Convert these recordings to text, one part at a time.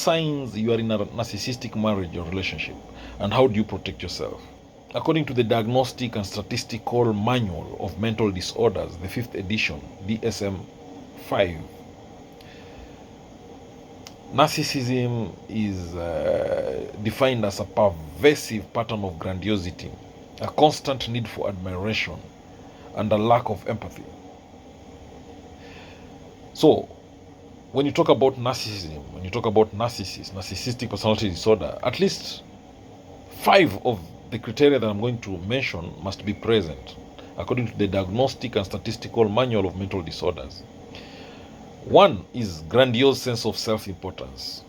signs you are in a narcissistic marriage or relationship, and how do you protect yourself? According to the Diagnostic and Statistical Manual of Mental Disorders, the 5th edition, DSM-5, narcissism is defined as a pervasive pattern of grandiosity, a constant need for admiration, and a lack of empathy. So, when you talk about narcissism, when you talk about narcissistic personality disorder, at least 5 of the criteria that I'm going to mention must be present, according to the Diagnostic and Statistical Manual of Mental Disorders. 1 is grandiose sense of self-importance.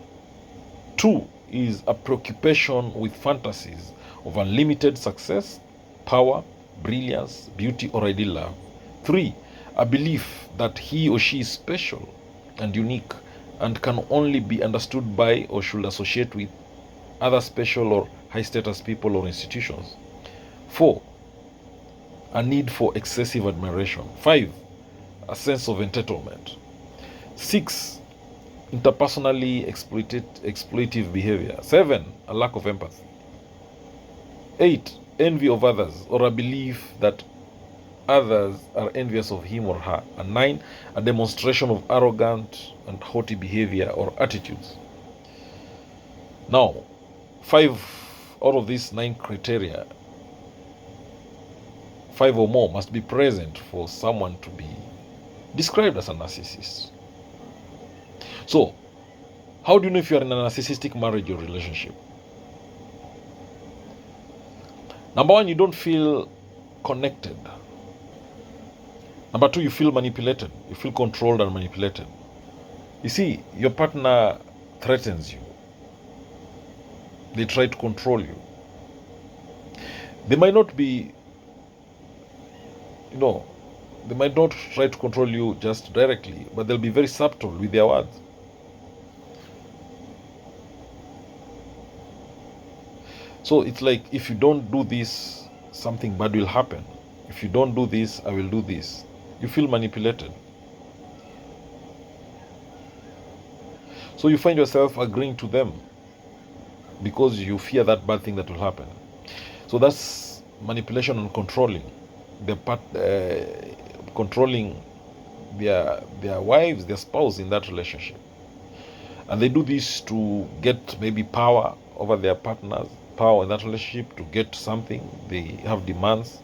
2 is a preoccupation with fantasies of unlimited success, power, brilliance, beauty, or ideal love. 3, a belief that he or she is special and unique and can only be understood by or should associate with other special or high status people or institutions. 4, a need for excessive admiration. 5, a sense of entitlement. 6, interpersonally exploitative behavior. 7, a lack of empathy. 8, envy of others or a belief that others are envious of him or her. And 9, a demonstration of arrogant and haughty behavior or attitudes. Now, 5 out of these 9 criteria, 5 or more, must be present for someone to be described as a narcissist. So, how do you know if you are in a narcissistic marriage or relationship? Number 1, you don't feel connected. Number 2, you feel manipulated. You feel controlled and manipulated. You see, your partner threatens you. They try to control you. They might not be, they might not try to control you just directly, but they'll be very subtle with their words. So it's like, if you don't do this, something bad will happen. If you don't do this, I will do this. You feel manipulated. So you find yourself agreeing to them because you fear that bad thing that will happen. So that's manipulation and controlling. Controlling their wives, their spouse in that relationship. And they do this to get maybe power over their partners, power in that relationship, to get something. They have demands.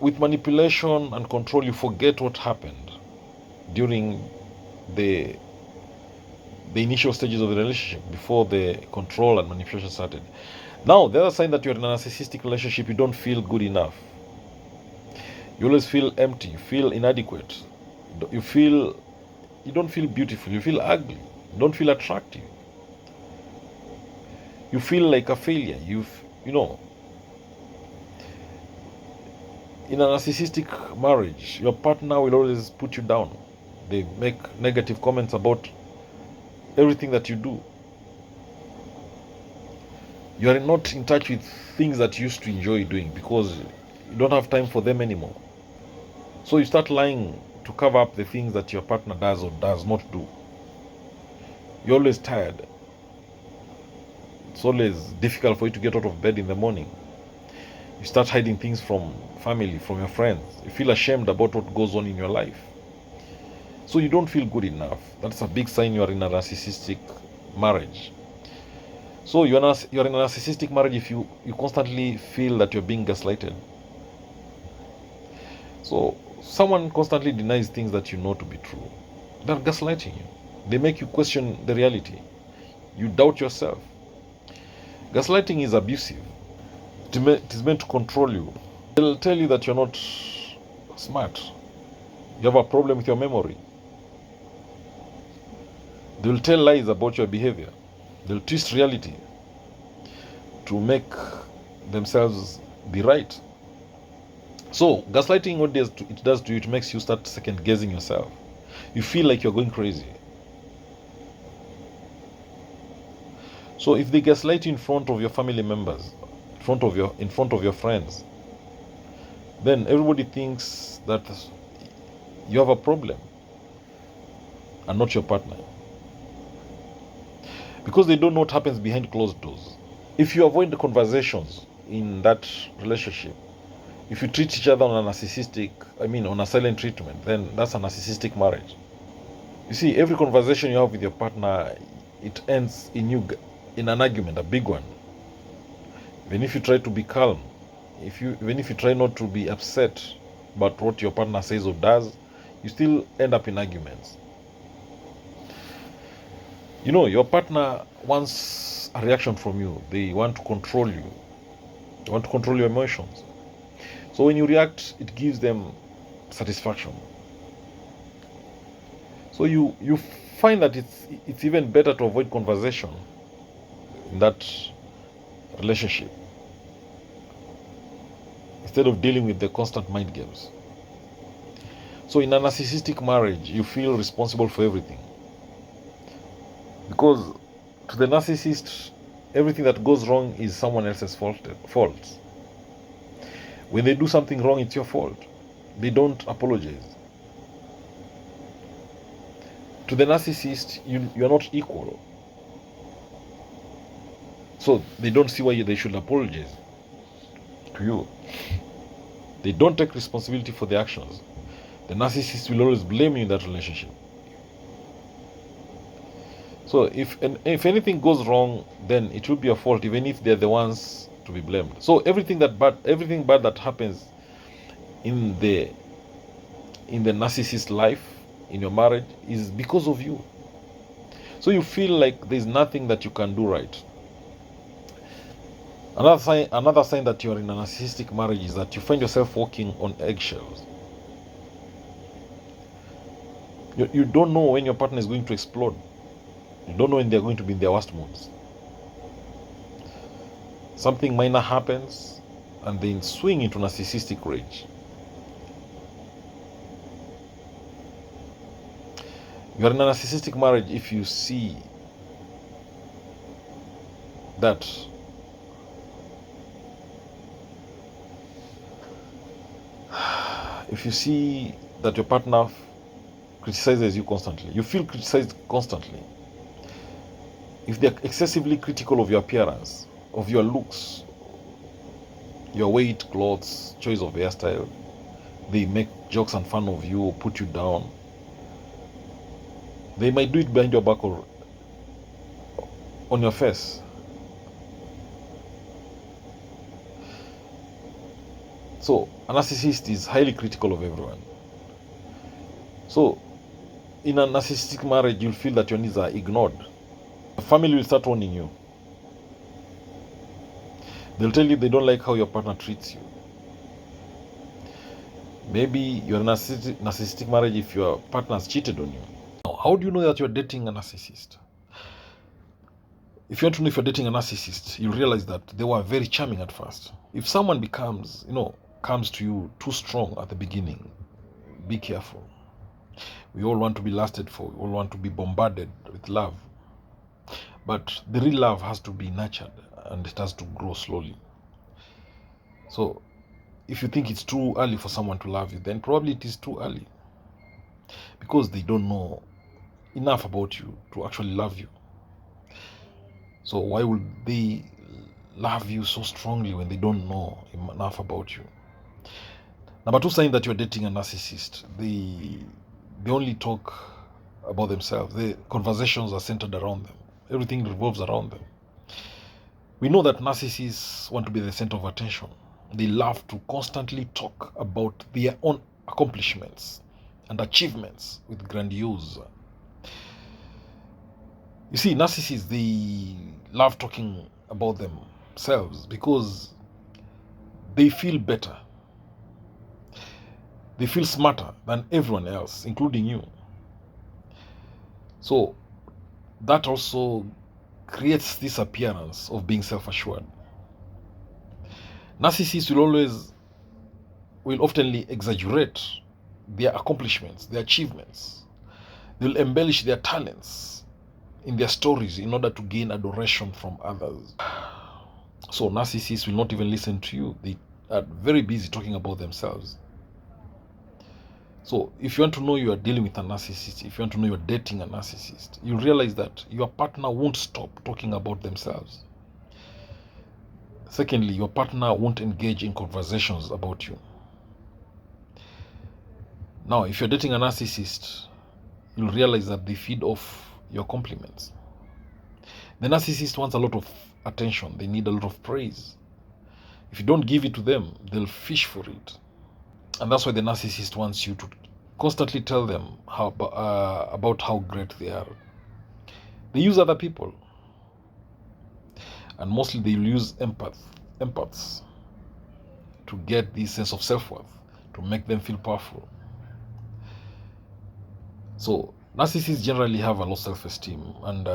With manipulation and control, you forget what happened during the initial stages of the relationship, before the control and manipulation started. Now, the other sign that you're in a narcissistic relationship, you don't feel good enough. You always feel empty. You feel inadequate. You don't feel beautiful. You feel ugly. You don't feel attractive. You feel like a failure. In a narcissistic marriage, your partner will always put you down. They make negative comments about everything that you do. You are not in touch with things that you used to enjoy doing because you don't have time for them anymore. So you start lying to cover up the things that your partner does or does not do. You're always tired. It's always difficult for you to get out of bed in the morning. You start hiding things from family, from your friends. You feel ashamed about what goes on in your life. So you don't feel good enough. That's a big sign you are in a narcissistic marriage. So you're in a narcissistic marriage if you constantly feel that you're being gaslighted. So someone constantly denies things that you know to be true. They're gaslighting you. They make you question the reality. You doubt yourself. Gaslighting is abusive. It is meant to control you. They'll tell you that you're not smart. You have a problem with your memory. They'll tell lies about your behavior. They'll twist reality to make themselves be right. So, gaslighting, what it does to you, it makes you start second guessing yourself. You feel like you're going crazy. So if they gaslight you in front of your family members, in front of your friends, then everybody thinks that you have a problem. and not your partner, because they don't know what happens behind closed doors. If you avoid the conversations in that relationship, if you treat each other on a silent treatment, then that's a narcissistic marriage. You see, every conversation you have with your partner, it ends in an argument, a big one. Even if you try to be calm, even if you try not to be upset about what your partner says or does, you still end up in arguments. Your partner wants a reaction from you. They want to control you. They want to control your emotions. So when you react, it gives them satisfaction. So you find that it's even better to avoid conversation in that relationship instead of dealing with the constant mind games. So in a narcissistic marriage, you feel responsible for everything, because to the narcissist, everything that goes wrong is someone else's fault. When they do something wrong, it's your fault. They don't apologize. To the narcissist, you're not equal. So they don't see why they should apologize to you. They don't take responsibility for their actions. The narcissist will always blame you in that relationship. So if anything goes wrong, then it will be your fault, even if they're the ones to be blamed. So everything bad that happens in the narcissist life, in your marriage, is because of you. So you feel like there's nothing that you can do right. Another sign that you're in a narcissistic marriage is that you find yourself walking on eggshells. You don't know when your partner is going to explode. You don't know when they're going to be in their worst moods. Something minor happens and they swing into narcissistic rage. You are in a narcissistic marriage if you see that your partner criticizes you constantly, you feel criticized constantly. If they're excessively critical of your appearance, of your looks, your weight, clothes, choice of hairstyle, they make jokes and fun of you or put you down. They might do it behind your back or on your face. So a narcissist is highly critical of everyone. So in a narcissistic marriage, you'll feel that your needs are ignored. The family will start warning you. They'll tell you they don't like how your partner treats you. Maybe you're in a narcissistic marriage if your partner has cheated on you. Now, how do you know that you're dating a narcissist? If you want to know if you're dating a narcissist, you'll realize that they were very charming at first. If someone comes to you too strong at the beginning, be careful. We all want to be lusted for. We all want to be bombarded with love. But the real love has to be nurtured and it has to grow slowly. So if you think it's too early for someone to love you, then probably it is too early, because they don't know enough about you to actually love you. So why would they love you so strongly when they don't know enough about you? Number two sign that you're dating a narcissist: they only talk about themselves. The conversations are centered around them. Everything revolves around them. We know that narcissists want to be the center of attention. They love to constantly talk about their own accomplishments and achievements with grandiose. You see, narcissists, they love talking about themselves because they feel better. They feel smarter than everyone else, including you. So that also creates this appearance of being self-assured. Narcissists will often exaggerate their accomplishments, their achievements. They'll embellish their talents in their stories in order to gain adoration from others. So narcissists will not even listen to you. They are very busy talking about themselves. So if you want to know you are dealing with a narcissist, if you want to know you are dating a narcissist, you realize that your partner won't stop talking about themselves. Secondly, your partner won't engage in conversations about you. Now, if you're dating a narcissist, you'll realize that they feed off your compliments. The narcissist wants a lot of attention. They need a lot of praise. If you don't give it to them, they'll fish for it. And that's why the narcissist wants you to constantly tell them about how great they are. They use other people. And mostly they'll use empaths to get this sense of self-worth, to make them feel powerful. So narcissists generally have a low self-esteem, and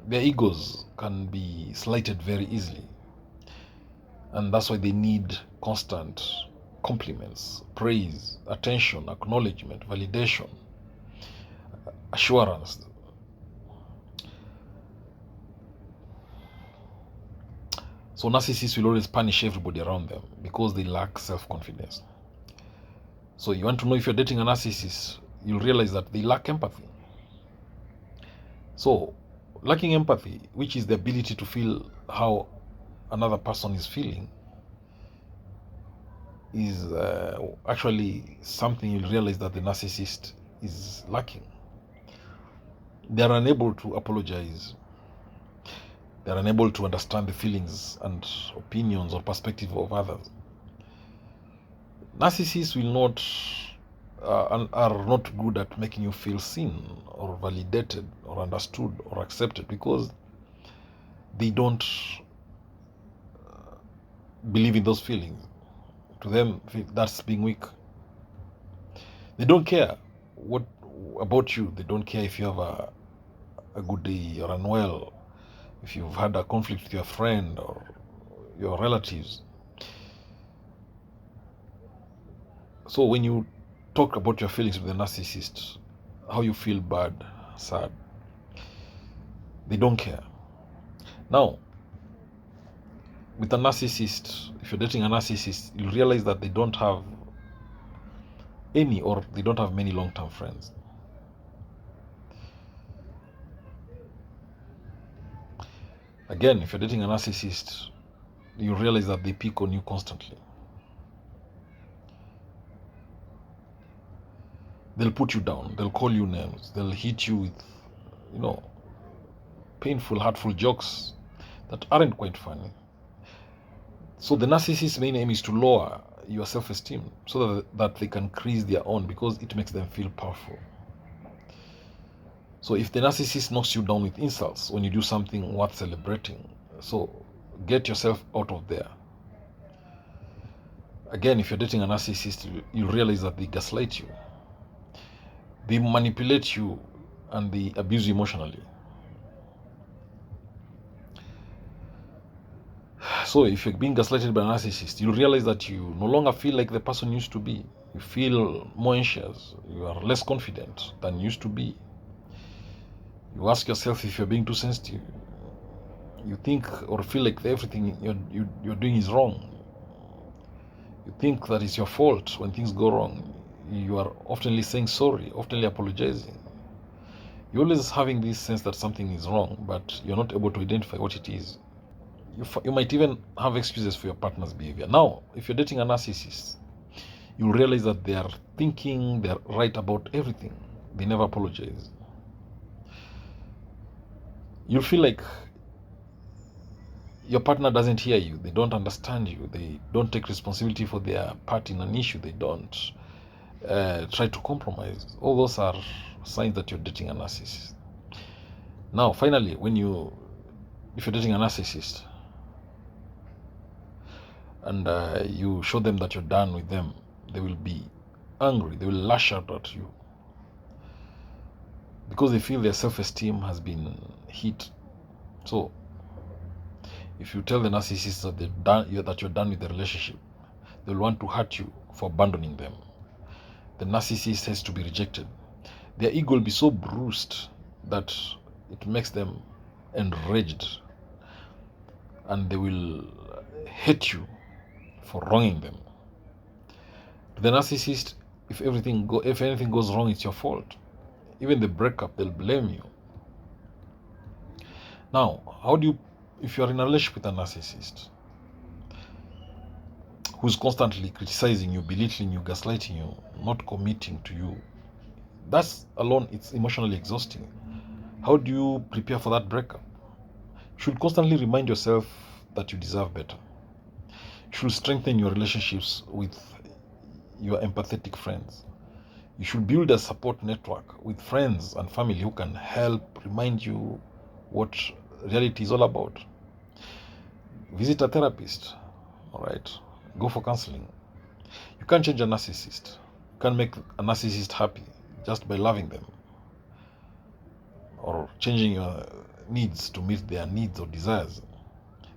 their egos can be slighted very easily. And that's why they need constant compliments, praise, attention, acknowledgement, validation, assurance. So narcissists will always punish everybody around them because they lack self-confidence. So you want to know if you're dating a narcissist, you'll realize that they lack empathy. So lacking empathy, which is the ability to feel how another person is feeling, is actually something you'll realize that the narcissist is lacking. They are unable to apologize. They are unable to understand the feelings and opinions or perspective of others. Narcissists will not are not good at making you feel seen or validated or understood or accepted, because they don't believe in those feelings. To them, that's being weak. They don't care what about you. They don't care if you have a good day, you're unwell, if you've had a conflict with your friend or your relatives. So when you talk about your feelings with the narcissist, how you feel bad, sad, they don't care. Now, with a narcissist, if you're dating a narcissist, you realize that they don't have any, or they don't have many long-term friends. Again, if you're dating a narcissist, you realize that they pick on you constantly. They'll put you down. They'll call you names. They'll hit you with, painful, hurtful jokes that aren't quite funny. So the narcissist's main aim is to lower your self-esteem so that they can increase their own, because it makes them feel powerful. So if the narcissist knocks you down with insults when you do something worth celebrating, so get yourself out of there. Again, if you're dating a narcissist, you realize that they gaslight you. They manipulate you and they abuse you emotionally. So if you're being gaslighted by a narcissist, you realize that you no longer feel like the person you used to be. You feel more anxious. You are less confident than you used to be. You ask yourself if you're being too sensitive. You think or feel like everything you're doing is wrong. You think that it's your fault when things go wrong. You are oftenly saying sorry, oftenly apologizing. You're always having this sense that something is wrong, but you're not able to identify what it is. You might even have excuses for your partner's behavior. Now, if you're dating a narcissist, you realize that they are thinking they're right about everything. They never apologize. You'll feel like your partner doesn't hear you. They don't understand you. They don't take responsibility for their part in an issue. They don't try to compromise. All those are signs that you're dating a narcissist. Now, finally, if you're dating a narcissist and you show them that you're done with them, they will be angry. They will lash out at you because they feel their self-esteem has been hit. So if you tell the narcissist that you're done with the relationship, they'll want to hurt you for abandoning them. The narcissist has to be rejected. Their ego will be so bruised that it makes them enraged, and they will hate you for wronging them. To the narcissist, If anything goes wrong, it's your fault. Even the breakup, they'll blame you. Now, if you're in a relationship with a narcissist who's constantly criticizing you, belittling you, gaslighting you, not committing to you, that's alone, it's emotionally exhausting. How do you prepare for that breakup? You should constantly remind yourself that you deserve better. You should strengthen your relationships with your empathetic friends. You should build a support network with friends and family who can help remind you what reality is all about. Visit a therapist, all right? Go for counseling. You can't change a narcissist. You can't make a narcissist happy just by loving them or changing your needs to meet their needs or desires.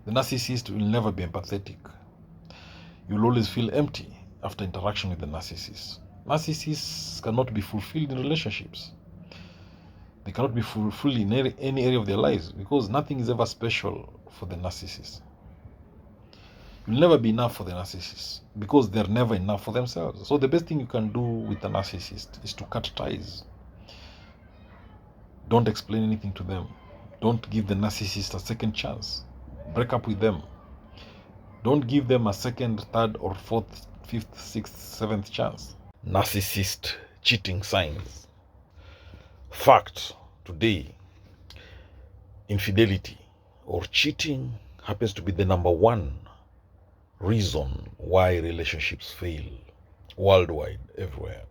The narcissist will never be empathetic. You'll always feel empty after interaction with the narcissist. Narcissists cannot be fulfilled in relationships. They cannot be fulfilled in any area of their lives because nothing is ever special for the narcissist. You'll never be enough for the narcissist because they're never enough for themselves. So the best thing you can do with a narcissist is to cut ties. Don't explain anything to them. Don't give the narcissist a second chance. Break up with them. Don't give them a second, third, or fourth, fifth, sixth, seventh chance. Narcissist cheating signs. Fact today, infidelity or cheating happens to be the number one reason why relationships fail worldwide, everywhere.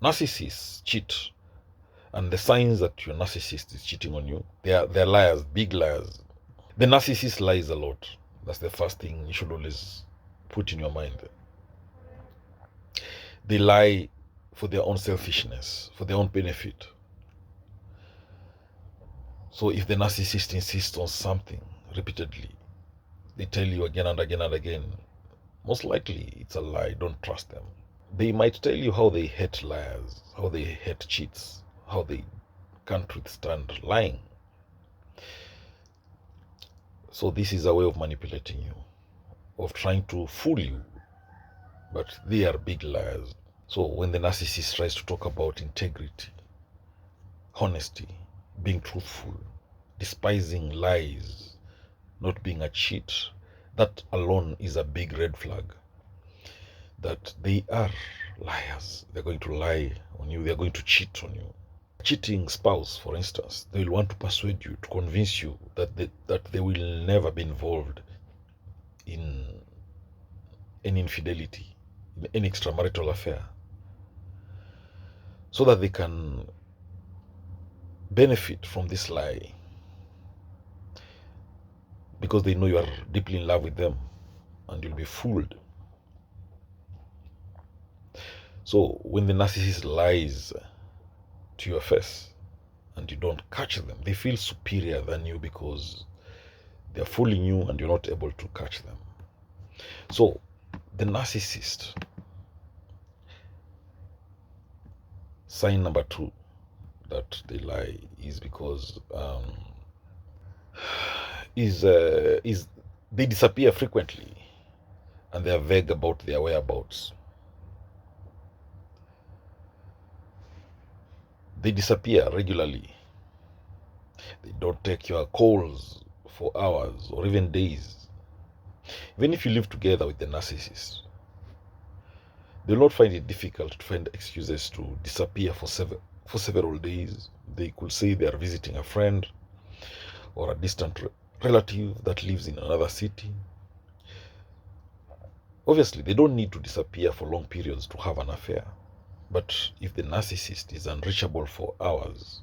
Narcissists cheat, and the signs that your narcissist is cheating on you, they're liars, big liars. The narcissist lies a lot. That's the first thing you should always put in your mind. They lie for their own selfishness, for their own benefit. So if the narcissist insists on something repeatedly, they tell you again and again and again, most likely it's a lie. Don't trust them. They might tell you how they hate liars, how they hate cheats, how they can't withstand lying. So this is a way of manipulating you, of trying to fool you, but they are big liars. So when the narcissist tries to talk about integrity, honesty, being truthful, despising lies, not being a cheat, that alone is a big red flag that they are liars. They're going to lie on you. They're going to cheat on you. Cheating spouse, for instance, they will want to persuade you, to convince you that they will never be involved in any infidelity, in any extramarital affair, so that they can benefit from this lie because they know you are deeply in love with them and you'll be fooled. So when the narcissist lies to your face and you don't catch them, they feel superior than you because they're fooling you and you're not able to catch them. So the narcissist, sign number 2 that they lie is because they disappear frequently and they are vague about their whereabouts. They disappear regularly. They don't take your calls for hours or even days. Even if you live together with the narcissist, they'll not find it difficult to find excuses to disappear for several days. They could say they are visiting a friend or a distant relative that lives in another city. Obviously, they don't need to disappear for long periods to have an affair. But if the narcissist is unreachable for hours,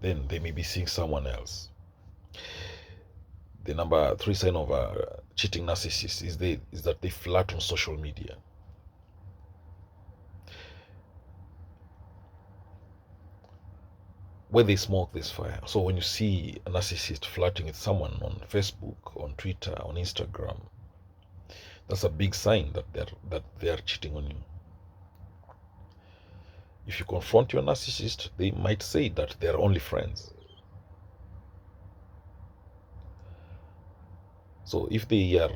then they may be seeing someone else. The number 3 sign of a cheating narcissist is that they flirt on social media. Where they smoke, there's fire. So when you see a narcissist flirting with someone on Facebook, on Twitter, on Instagram, that's a big sign that they are cheating on you. If you confront your narcissist, they might say that they're only friends. So if they are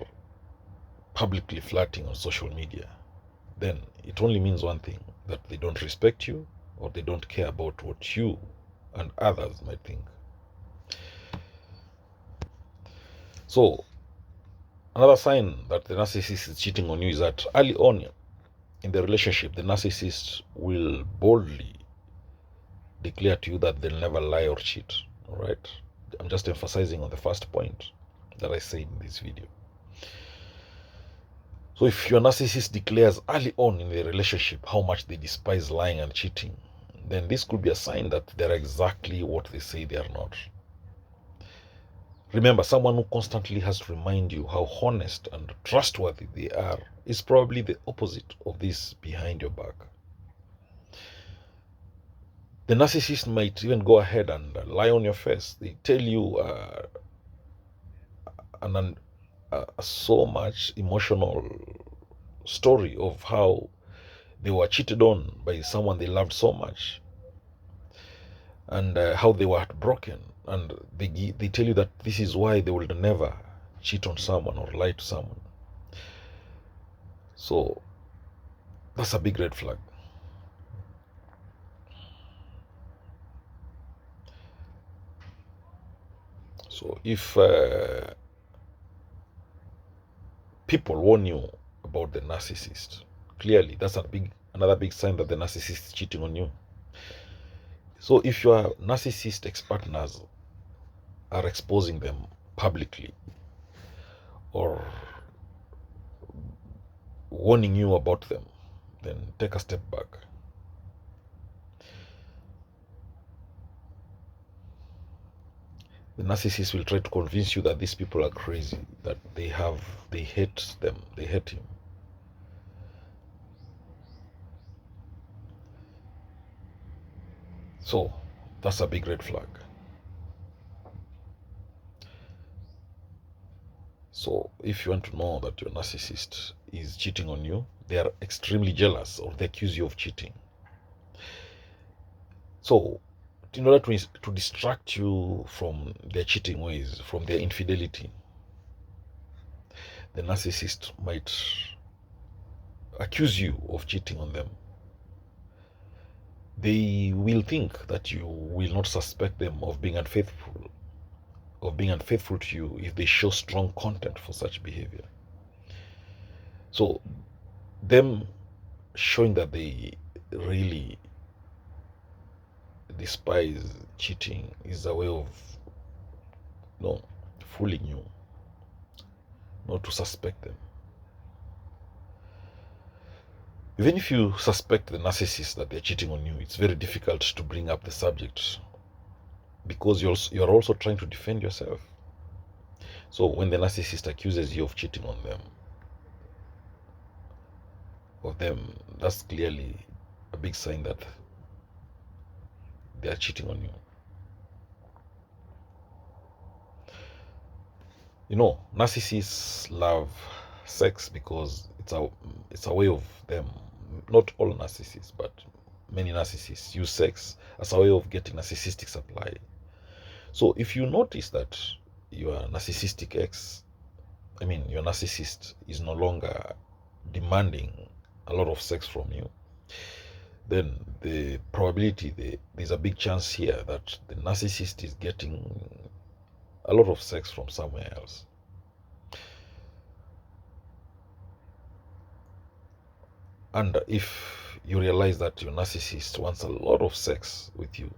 publicly flirting on social media, then it only means one thing, that they don't respect you, or they don't care about what you and others might think. So another sign that the narcissist is cheating on you is that early on in the relationship, the narcissist will boldly declare to you that they'll never lie or cheat. All right, I'm just emphasizing on the first point that I say in this video. So if your narcissist declares early on in the relationship how much they despise lying and cheating, then this could be a sign that they're exactly what they say they are not. Remember, someone who constantly has to remind you how honest and trustworthy they are is probably the opposite of this behind your back. The narcissist might even go ahead and lie on your face. They tell you so much emotional story of how they were cheated on by someone they loved so much, and how they were heartbroken, and they tell you that this is why they will never cheat on someone or lie to someone. So that's a big red flag. So if people warn you about the narcissist, clearly that's another big sign that the narcissist is cheating on you. So if your narcissist ex-partners are exposing them publicly or warning you about them, then take a step back. The narcissist will try to convince you that these people are crazy, that they hate them, they hate him. So that's a big red flag. So if you want to know that your narcissist is cheating on you, they are extremely jealous, or they accuse you of cheating. So in order to distract you from their cheating ways, from their infidelity, the narcissist might accuse you of cheating on them. They will think that you will not suspect them of being unfaithful to you if they show strong content for such behavior. So them showing that they really despise cheating is a way of fooling you, not to suspect them. Even if you suspect the narcissist that they're cheating on you, it's very difficult to bring up the subject, because you're also trying to defend yourself. So when the narcissist accuses you of cheating on them, that's clearly a big sign that they are cheating on you. Narcissists love sex because it's a way of them. Not all narcissists, but many narcissists use sex as a way of getting narcissistic supply. So if you notice that your narcissistic your narcissist is no longer demanding a lot of sex from you, then the probability, there's a big chance here that the narcissist is getting a lot of sex from somewhere else. And if you realize that your narcissist wants a lot of sex with you,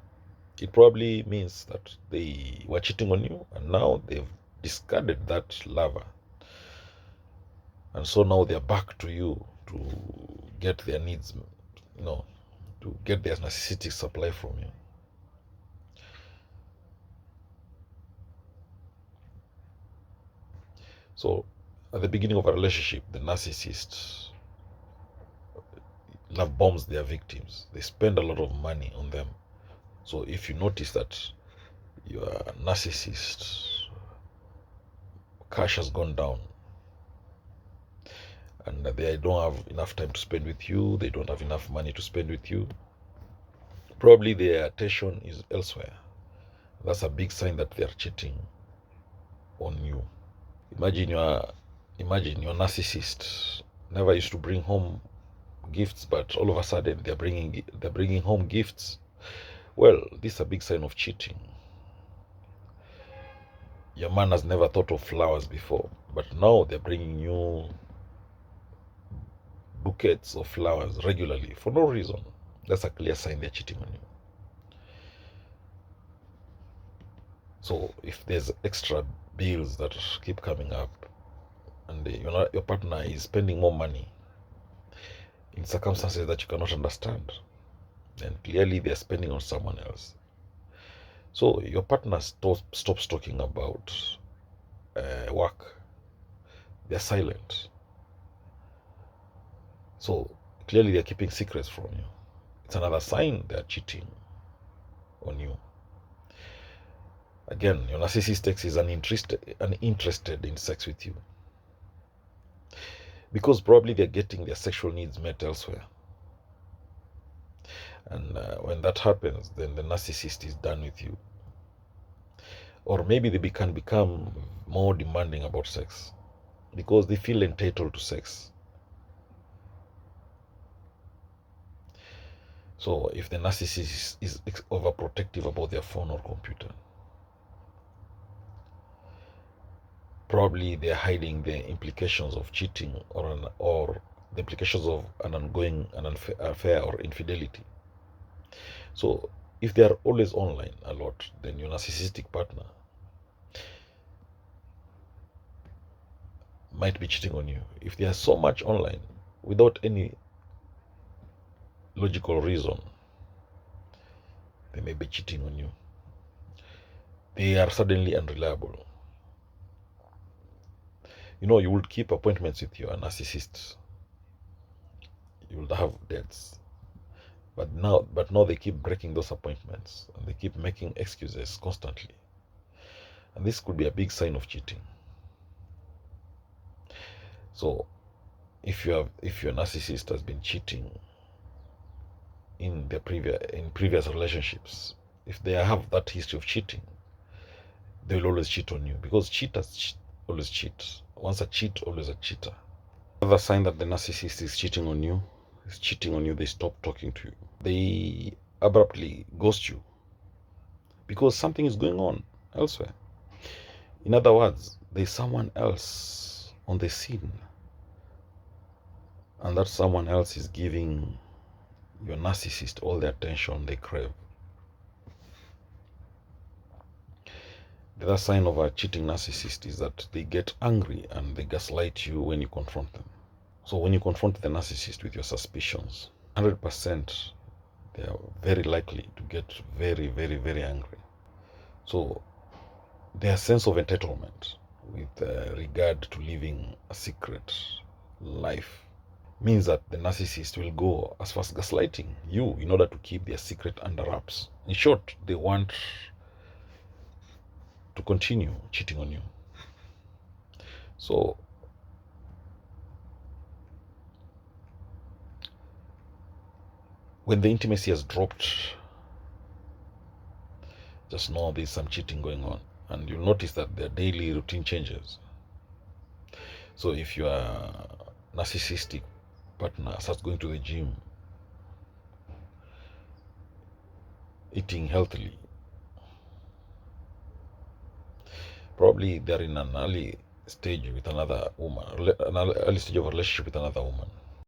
it probably means that they were cheating on you, and now they've discarded that lover, and so now they're back to you to get their needs, to get their narcissistic supply from you. So at the beginning of a relationship, the narcissist love bombs their victims. They spend a lot of money on them. So if you notice that your narcissist cash has gone down, and they don't have enough time to spend with you, they don't have enough money to spend with you, probably their attention is elsewhere. That's a big sign that they are cheating on you. Imagine your narcissist never used to bring home gifts, but all of a sudden they're bringing home gifts. Well, this is a big sign of cheating. Your man has never thought of flowers before, but now they're bringing you bouquets of flowers regularly for no reason. That's a clear sign they're cheating on you. So if there's extra bills that keep coming up, and your partner is spending more money in circumstances that you cannot understand, then clearly they're spending on someone else. So your partner stops talking about work. They're silent. So clearly they're keeping secrets from you. It's another sign they're cheating on you. Again, your narcissist ex is uninterested in sex with you, because probably they're getting their sexual needs met elsewhere. And when that happens, then the narcissist is done with you. Or maybe they can become more demanding about sex because they feel entitled to sex. So if the narcissist is overprotective about their phone or computer, probably they're hiding the implications of cheating or the implications of an ongoing affair or infidelity. So if they are always online a lot, then your narcissistic partner might be cheating on you. If they are so much online without any logical reason, they may be cheating on you. They are suddenly unreliable. You will keep appointments with your narcissist. You will have dates. But now they keep breaking those appointments and they keep making excuses constantly. And this could be a big sign of cheating. So if your narcissist has been cheating in previous relationships, if they have that history of cheating, they will always cheat on you, because cheaters always cheat. Once a cheat, always a cheater. Another sign that the narcissist is cheating on you, they stop talking to you. They abruptly ghost you because something is going on elsewhere. In other words, there's someone else on the scene, and that someone else is giving your narcissist all the attention they crave. The other sign of a cheating narcissist is that they get angry and they gaslight you when you confront them. So when you confront the narcissist with your suspicions, 100% they are very likely to get very, very, very angry. So their sense of entitlement with regard to living a secret life means that the narcissist will go as far as gaslighting you in order to keep their secret under wraps. In short, they want to continue cheating on you. So when the intimacy has dropped, just know there's some cheating going on, and you'll notice that their daily routine changes. So if your narcissistic partner starts going to the gym, eating healthily, probably they're in an early stage with another woman, an early stage of a relationship with another woman.